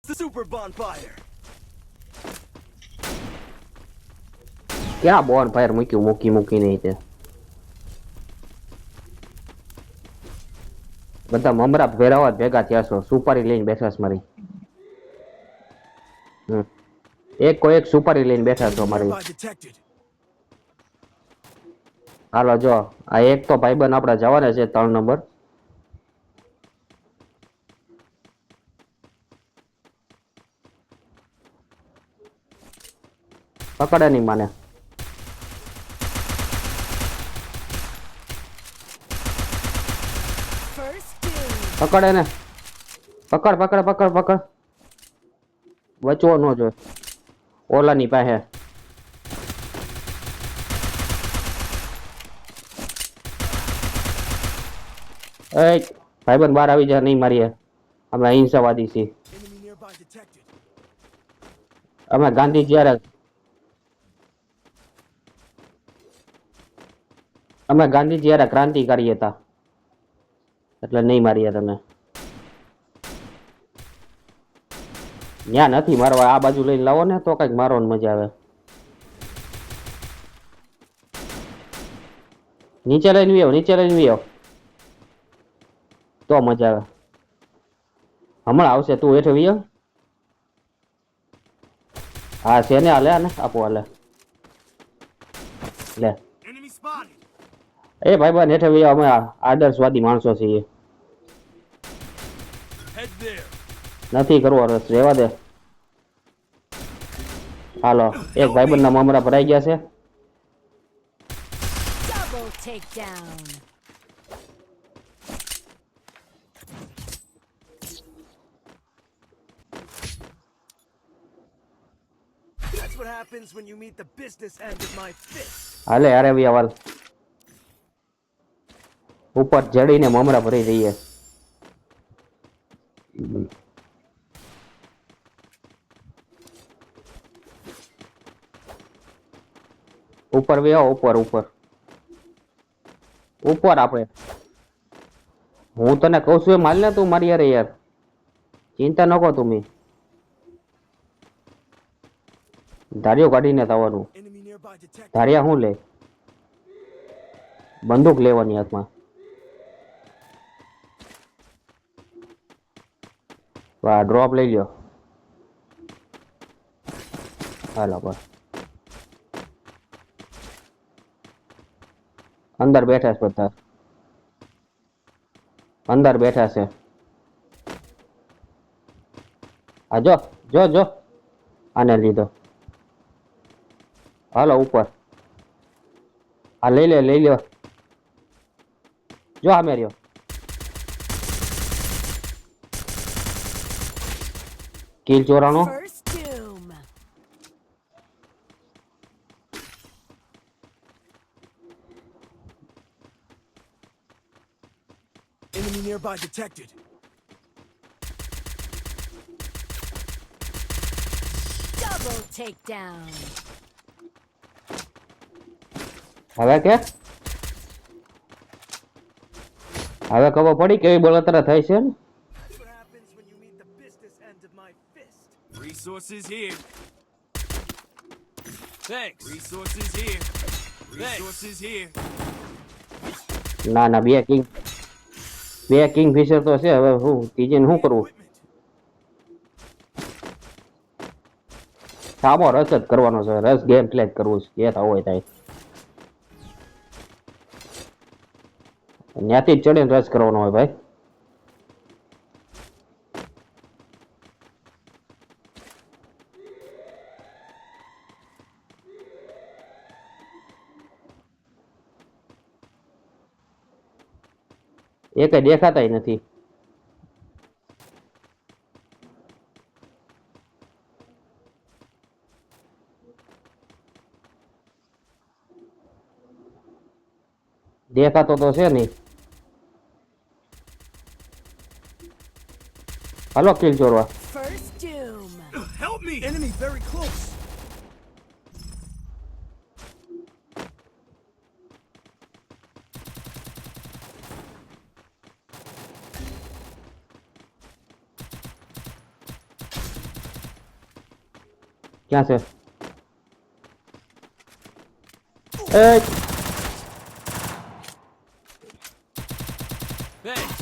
The super bonfire. ક્યાં બોન fire મૂકી નહીં તે બધા મમરા ભેરાવા ભેગા થયા છો સુપારી લઈને બેઠા છે મારી એક કોઈ એક સુપારી લઈને બેઠા છો મારી હાલો જો આ એક તો ભાઈબંધ આપડા જવાના છે 3 નંબર પકડે નહીં માને પકડે ને પકડ વચવો ન જોઈએ ઓલાની પાસે એ ભાઈબંધ બહાર આવી જા નહીં મારીએ અમે અહિંસાવાદી છીએ અમે ગાંધી જ્યારે ક્રાંતિકારી હતા એટલે નહીં મારીએ તમે ત્યાં નથી મારવા આ બાજુ લઈને લાવો ને તો કઈક મારવાની મજા આવે નીચે લઈને વ્યો તો મજા આવે હમણાં આવશે તું હેઠે વ્યો હા છે ને હાલે ને આપો હાલે લે એ ભાઈ બન હેઠે વ્યો અમે આદર્શવાદી માણસો છીએ નથી કરવો રસ રહેવા દે હાલો એક ભાઈબંધના મમરા ભરાઈ ગયા છે હાલે અરે વિયાવાલ ઉપર જડીને મમરા ભરી દઈએ ઉપર વ્યો ઉપર આપણે હું તને કહું છું એ માલ ને તું મારી યાર યાર ચિંતા ન કરો તમે ધારિયો કાઢીને થવાનું ધારિયા શું લે બંદૂક લેવાની હાથમાં વાહ ડ્રોપ લઈ લ્યો હાલો બસ અંદર બેઠા છે બધા અંદર બેઠા છે આ જો આને લીધો હાલો ઉપર આ લઈ લ્યો જો આ મેર્યો kill ચોરાનો Enemy nearby detected. Double takedown. હવે ખબર પડી કેવી બળતરા થાય છે Resources here. Thanks. Resources here. Resources here. ના બે કિંગ ફિશર તો છે હવે હું ત્રીજે શું કરવું સામો રસ જ કરવાનો છે રસ ગેમ પ્લે જ કરવું છે જે થવું હોય થાય ત્યાંથી જ ચડીને રસ કરવાનો હોય ભાઈ એ કઈ દેખાતા નથી દેખાતો તો છે નહીં હાલો kill ચોરવા Help me. Enemy very close. ક્યાં છે? એ Thanks.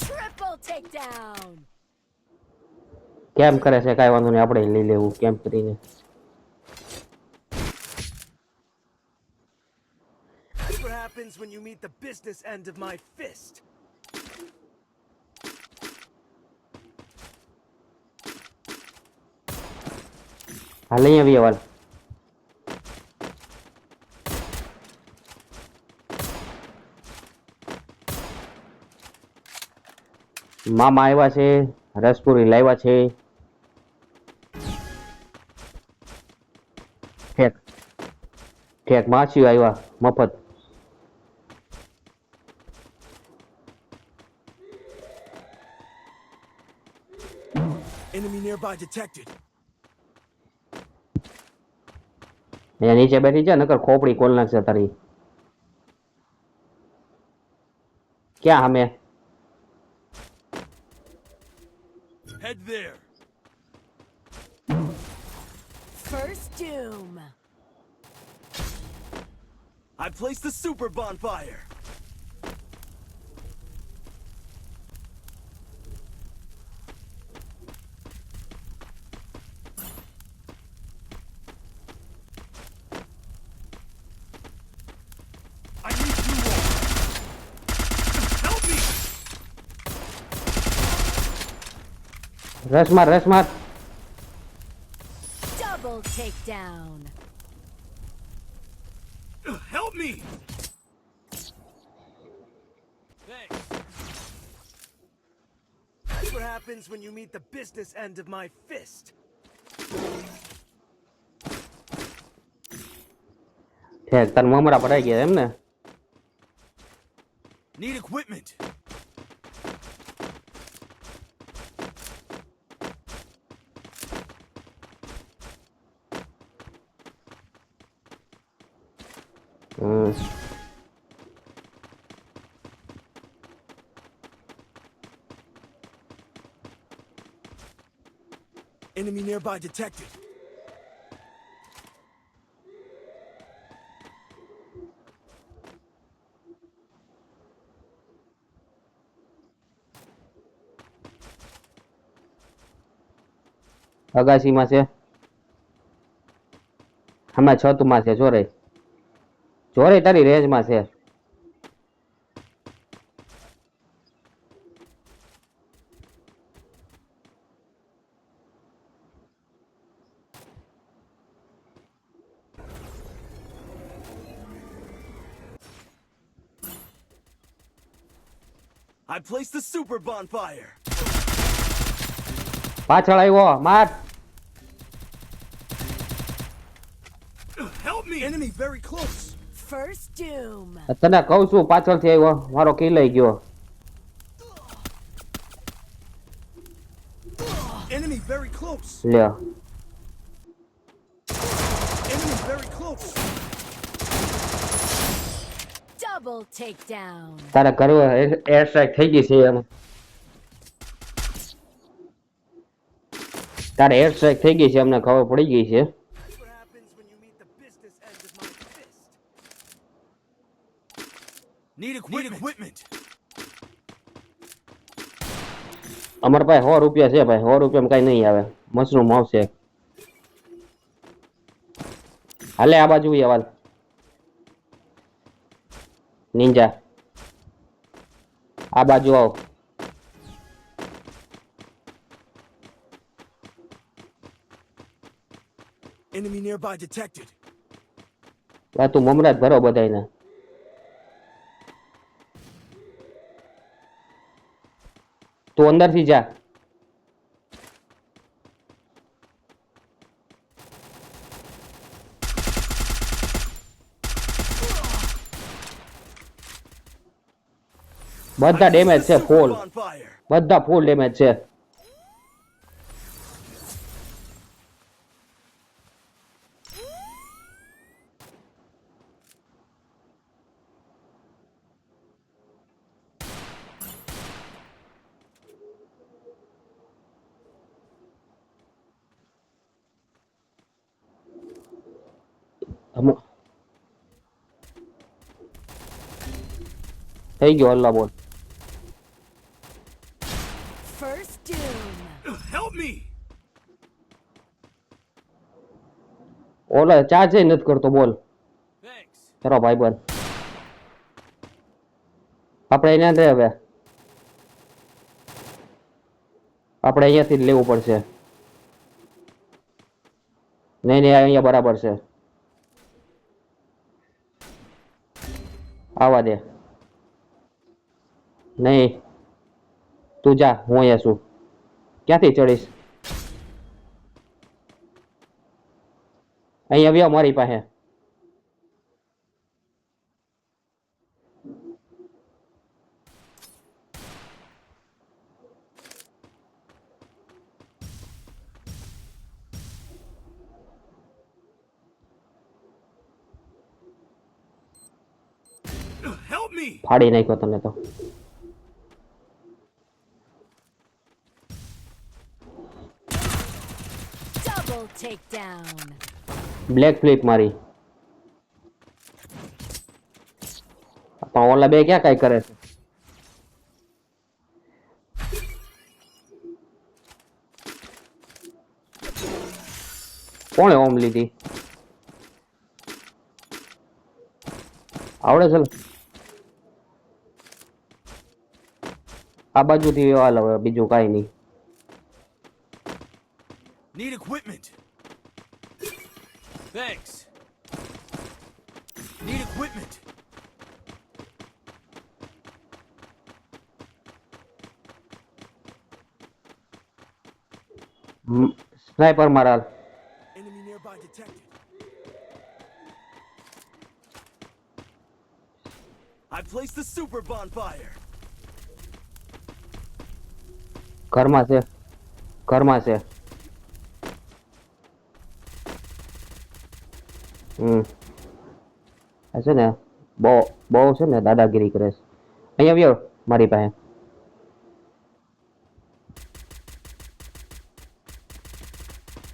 Triple takedown. કેમ કરે છે? કાંઈ વાંધો નહીં, આપણે લઈ લેવું કેમ કરીને. That's what happens when you meet the business end of my fist. હા લઈ આવીએ વાલ. મામા આવ્યા છે, રસપુરી લાવ્યા છે. ઠેક ઠેક માછીઓ આવ્યા મફત. Enemy nearby detected. અહીંયા નીચે બેઠી છે, નકર ખોપડી ખોલ નાખશે તારી. ક્યાં અમે? Head there. First doom. I placed the super bonfire. I need you all. Help me! રસ માર રસ માર. Double takedown. Help me! Thanks. That's what happens when you meet the business end of my fist. ઠેક તાર મમરા પડાઈ ગયા એમ ને? Need equipment. Enemy nearby detected. અગાસીમાં છે, હમણાં છતમાં છે. જોરે જોરે તારી રેન્જમાં છે. I placed the super bonfire. પાછળ આવ્યો માર. Help me! Enemy very close. First doom. તને કહું છું પાછળથી આવ્યો, મારો કિલાઈ ગયો. Enemy very close. લે Enemy very close. Double takedown. તારા ઘરે એર સ્ટ્રાઇક થઈ ગઈ છે એમ. તારે એર સ્ટ્રાઇક થઈ ગઈ છે, અમને ખબર પડી ગઈ છે. That's what happens when you meet the business end of my fist. Need equipment. અમારા પાસે 100 રૂપિયા છે ભાઈ, 100 રૂપિયામાં કઈ નહીં આવે. મશરૂમ આવશે. હાલે આ બાજુ આવાલ નિંજા, આ બાજુ આવ. Enemy nearby detected. આ તું મમરા જ ભરો બધાયને. તું અંદરથી જા. બધા ડેમેજ છે ફૂલ, Bonfire. બધા ફૂલ ડેમેજ છે. થઈ ગયો હલ્લા બોલ. First doom. Help me! ઓલા ચાર્જ નથી કરતો બોલ. Thanks. ચલો ભાઈ બંધ. આપણે અહીંયા રે હવે. આપણે અહીંયાથી જ લેવું પડશે. નહીં નહીં અહીંયા બરાબર છે. આવા દે. નહીં તું જા, હું અહીંયા છું. ક્યાંથી ચડીશ? અહીંયા આવ્યો મારી પાસે. Help me! ફાડી નાખ્યો તને તો. Double takedown. બ્લેક ફ્લિપ મારી. પણ ઓલા બે ક્યાં કઈ કરે છે? કોણે ઓમ લીધી? આવડે છે ને? આ બાજુથી હાલ હવે, બીજું કાંઈ નહીં. Need equipment. Thanks. Need equipment. Sniper મારા. Enemy nearby detected. I placed the super bonfire. ઘરમાં છે, ઘરમાં છે. આ છે ને બહુ બહુ છે ને દાદાગીરી કરે છે. અહીંયા આવ્યો મારી પાસે.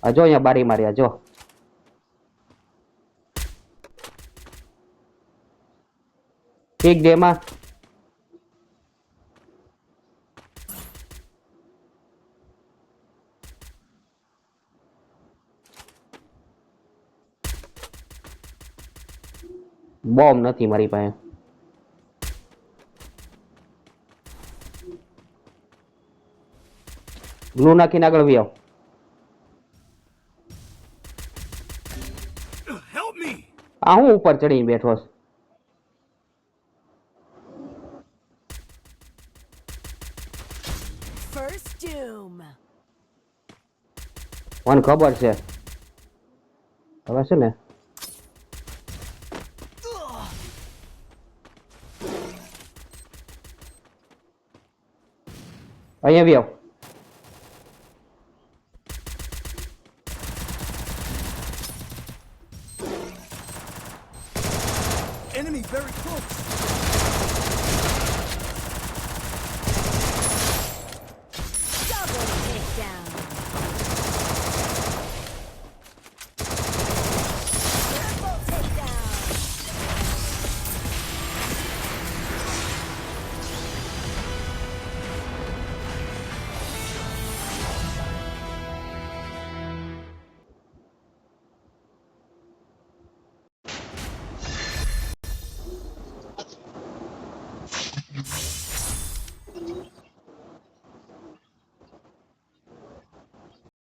આ જો અહીંયા બારી મારી, આ જો. ઠીક દે માં. બોમ્બ નથી મારી પાસે. ગ્લુ નાખીને આગળ વી આવ. Help me! આ હું ઉપર ચડીને બેઠો છું. First doom. મને ખબર છે હવે છે ને. અહીંયા વી આવ.